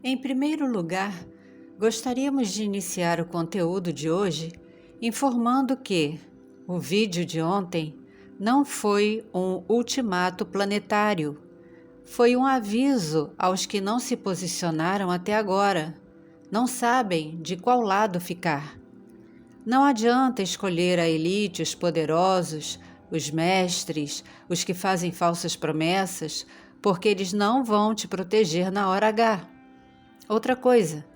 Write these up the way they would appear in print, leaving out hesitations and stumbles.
Em primeiro lugar, gostaríamos de iniciar o conteúdo de hoje informando que o vídeo de ontem não foi um ultimato planetário, foi um aviso aos que não se posicionaram até agora, não sabem de qual lado ficar. Não adianta escolher a elite, os poderosos, os mestres, os que fazem falsas promessas, porque eles não vão te proteger na hora H. Outra coisa,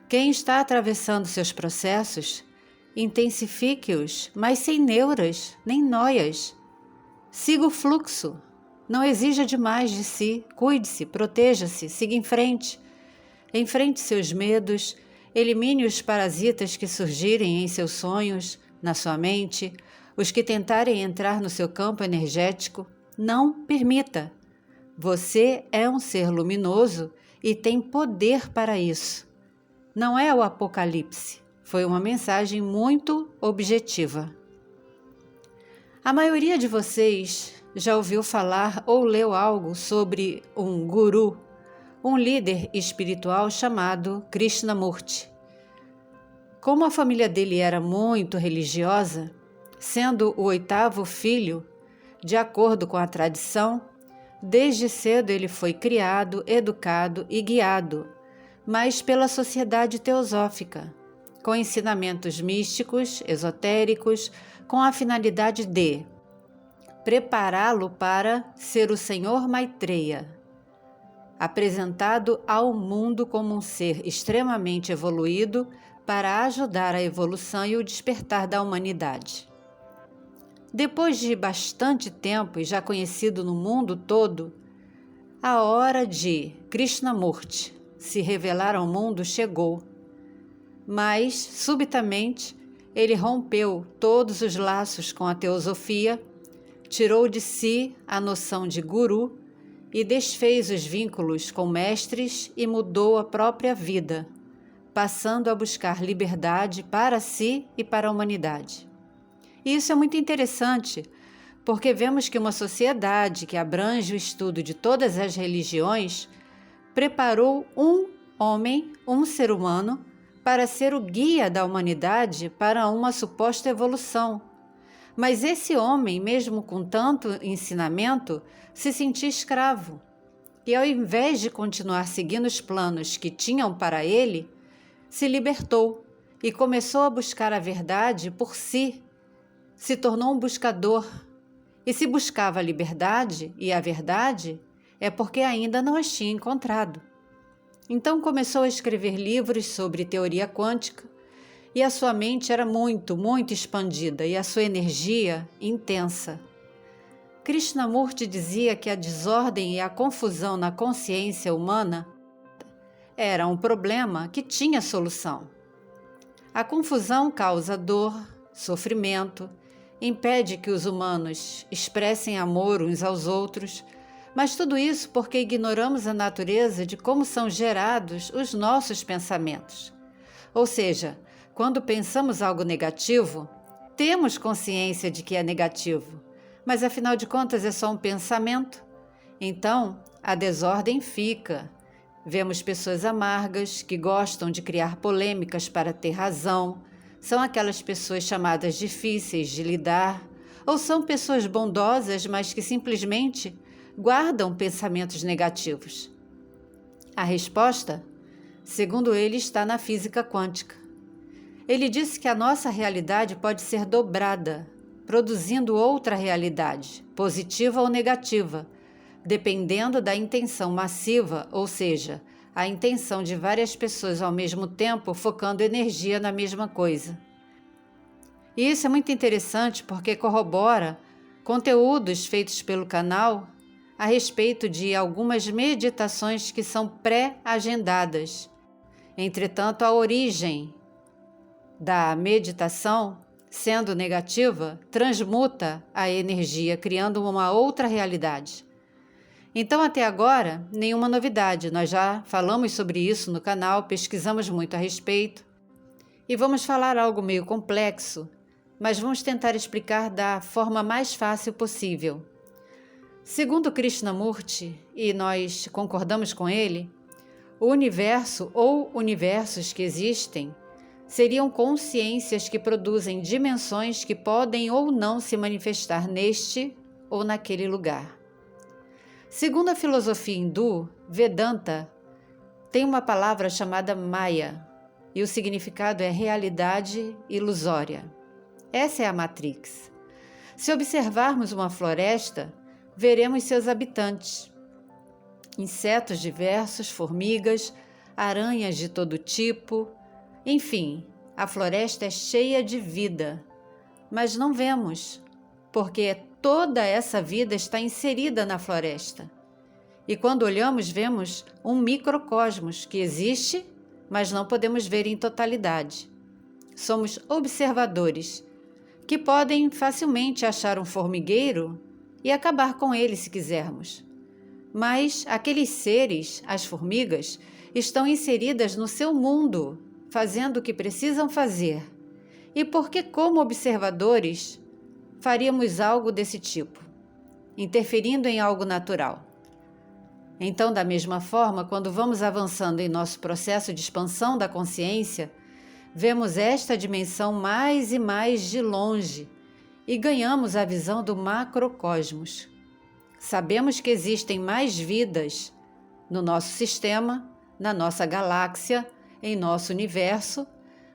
quem está atravessando seus processos, intensifique-os, mas sem neuras, nem noias. Siga o fluxo, não exija demais de si, cuide-se, proteja-se, siga em frente. Enfrente seus medos, elimine os parasitas que surgirem em seus sonhos, na sua mente, os que tentarem entrar no seu campo energético. Não permita. Você é um ser luminoso e tem poder para isso. Não é o apocalipse, foi uma mensagem muito objetiva. A maioria de vocês já ouviu falar ou leu algo sobre um guru, um líder espiritual chamado Krishnamurti. Como a família dele era muito religiosa, sendo o 8º filho, de acordo com a tradição, desde cedo ele foi criado, educado e guiado, mas pela sociedade teosófica, com ensinamentos místicos, esotéricos, com a finalidade de prepará-lo para ser o Senhor Maitreya, apresentado ao mundo como um ser extremamente evoluído para ajudar a evolução e o despertar da humanidade. Depois de bastante tempo e já conhecido no mundo todo, a hora de Krishnamurti se revelar ao mundo chegou, mas, subitamente, ele rompeu todos os laços com a teosofia, tirou de si a noção de guru e desfez os vínculos com mestres e mudou a própria vida, passando a buscar liberdade para si e para a humanidade. E isso é muito interessante, porque vemos que uma sociedade que abrange o estudo de todas as religiões preparou um homem, um ser humano, para ser o guia da humanidade para uma suposta evolução. Mas esse homem, mesmo com tanto ensinamento, se sentia escravo. E ao invés de continuar seguindo os planos que tinham para ele, se libertou e começou a buscar a verdade por si. Se tornou um buscador. E se buscava a liberdade e a verdade, é porque ainda não as tinha encontrado. Então começou a escrever livros sobre teoria quântica, e a sua mente era muito expandida e a sua energia intensa. Krishnamurti dizia que a desordem e a confusão na consciência humana era um problema que tinha solução. A confusão causa dor, sofrimento, impede que os humanos expressem amor uns aos outros, mas tudo isso porque ignoramos a natureza de como são gerados os nossos pensamentos. Ou seja, quando pensamos algo negativo, temos consciência de que é negativo, mas afinal de contas é só um pensamento. Então, a desordem fica. Vemos pessoas amargas que gostam de criar polêmicas para ter razão, são aquelas pessoas chamadas difíceis de lidar, ou são pessoas bondosas, mas que simplesmente guardam pensamentos negativos. A resposta, segundo ele, está na física quântica. Ele disse que a nossa realidade pode ser dobrada, produzindo outra realidade, positiva ou negativa, dependendo da intenção massiva, ou seja, a intenção de várias pessoas ao mesmo tempo focando energia na mesma coisa. E isso é muito interessante porque corrobora conteúdos feitos pelo canal a respeito de algumas meditações que são pré-agendadas. Entretanto, a origem da meditação, sendo negativa, transmuta a energia, criando uma outra realidade. Então, até agora, nenhuma novidade. Nós já falamos sobre isso no canal, pesquisamos muito a respeito. E vamos falar algo meio complexo, mas vamos tentar explicar da forma mais fácil possível. Segundo Krishnamurti, e nós concordamos com ele, O universo ou universos que existem seriam consciências que produzem dimensões que podem ou não se manifestar neste ou naquele lugar. Segundo a filosofia hindu, Vedanta tem uma palavra chamada Maya, e o significado é realidade ilusória. Essa é a Matrix. Se observarmos uma floresta, veremos seus habitantes. Insetos diversos, formigas, aranhas de todo tipo. Enfim, a floresta é cheia de vida, mas não vemos, porque toda essa vida está inserida na floresta. E quando olhamos, vemos um microcosmos que existe, mas não podemos ver em totalidade. Somos observadores, que podem facilmente achar um formigueiro e acabar com ele se quisermos. Mas aqueles seres, as formigas, estão inseridas no seu mundo, fazendo o que precisam fazer. E por que, como observadores, faríamos algo desse tipo, interferindo em algo natural? Então, da mesma forma, quando vamos avançando em nosso processo de expansão da consciência, vemos esta dimensão mais e mais de longe e ganhamos a visão do macrocosmos. Sabemos que existem mais vidas no nosso sistema, na nossa galáxia, em nosso universo,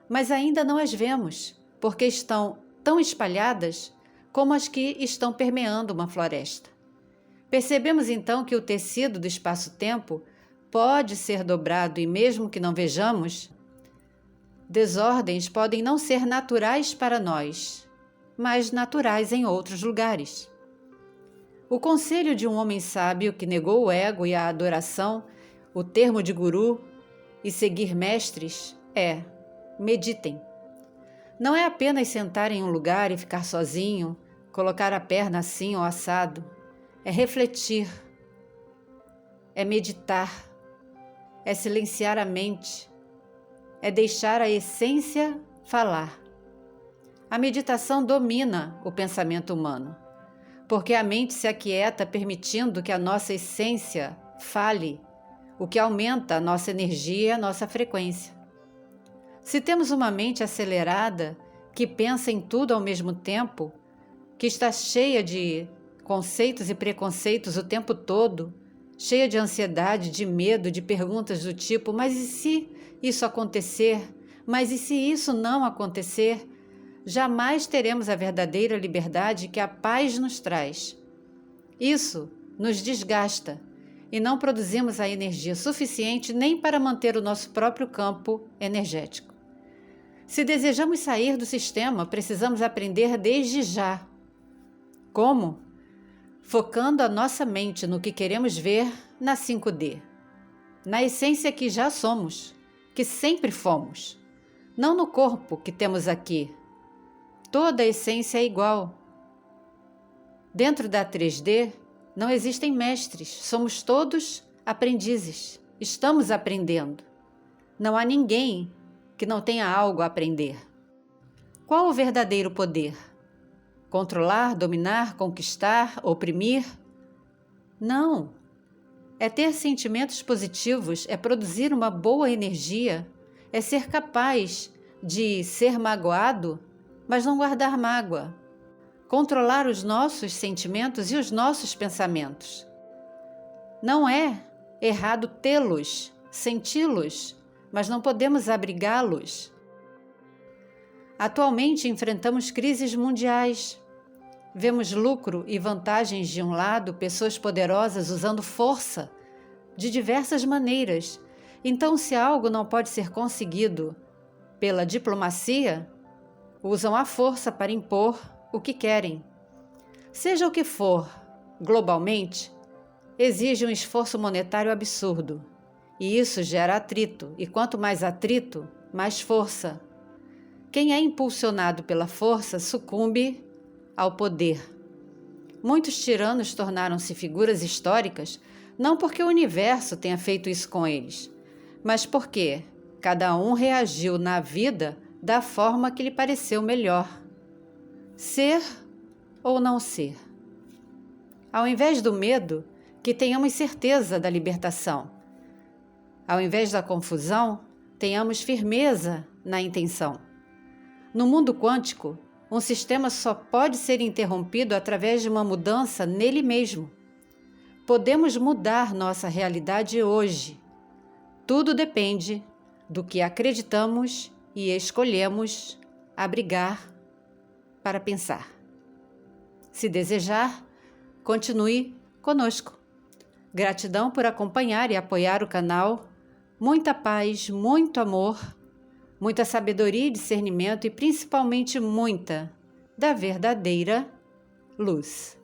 mas ainda não as vemos, porque estão tão espalhadas como as que estão permeando uma floresta. Percebemos então que o tecido do espaço-tempo pode ser dobrado e mesmo que não vejamos, desordens podem não ser naturais para nós, mas naturais em outros lugares. O conselho de um homem sábio que negou o ego e a adoração, o termo de guru e seguir mestres é: meditem. Não é apenas sentar em um lugar e ficar sozinho, colocar a perna assim ou assado. É refletir, é meditar, é silenciar a mente, é deixar a essência falar. A meditação domina o pensamento humano, porque a mente se aquieta permitindo que a nossa essência fale, o que aumenta a nossa energia e a nossa frequência. Se temos uma mente acelerada, que pensa em tudo ao mesmo tempo, que está cheia de conceitos e preconceitos o tempo todo, cheia de ansiedade, de medo, de perguntas do tipo: mas e se isso acontecer? Mas e se isso não acontecer? Jamais teremos a verdadeira liberdade que a paz nos traz. Isso nos desgasta e não produzimos a energia suficiente nem para manter o nosso próprio campo energético. Se desejamos sair do sistema, precisamos aprender desde já. Como? Focando a nossa mente no que queremos ver na 5D, na essência que já somos, que sempre fomos, não no corpo que temos aqui. Toda a essência é igual. Dentro da 3D não existem mestres, somos todos aprendizes, estamos aprendendo. Não há ninguém que não tenha algo a aprender. Qual o verdadeiro poder? Controlar, dominar, conquistar, oprimir? Não. É ter sentimentos positivos, é produzir uma boa energia, é ser capaz de ser magoado, mas não guardar mágoa. Controlar os nossos sentimentos e os nossos pensamentos. Não é errado tê-los, senti-los, mas não podemos abrigá-los. Atualmente enfrentamos crises mundiais. Vemos lucro e vantagens de um lado, pessoas poderosas usando força de diversas maneiras. Então, se algo não pode ser conseguido pela diplomacia, usam a força para impor o que querem. Seja o que for, globalmente, exige um esforço monetário absurdo. E isso gera atrito, e quanto mais atrito, mais força. Quem é impulsionado pela força sucumbe ao poder. Muitos tiranos tornaram-se figuras históricas não porque o universo tenha feito isso com eles, mas porque cada um reagiu na vida da forma que lhe pareceu melhor. Ser ou não ser. Ao invés do medo, que tenhamos certeza da libertação. Ao invés da confusão, tenhamos firmeza na intenção. No mundo quântico, um sistema só pode ser interrompido através de uma mudança nele mesmo. Podemos mudar nossa realidade hoje. Tudo depende do que acreditamos e escolhemos abrigar para pensar. Se desejar, continue conosco. Gratidão por acompanhar e apoiar o canal. Muita paz, muito amor, muita sabedoria e discernimento e principalmente muita da verdadeira luz.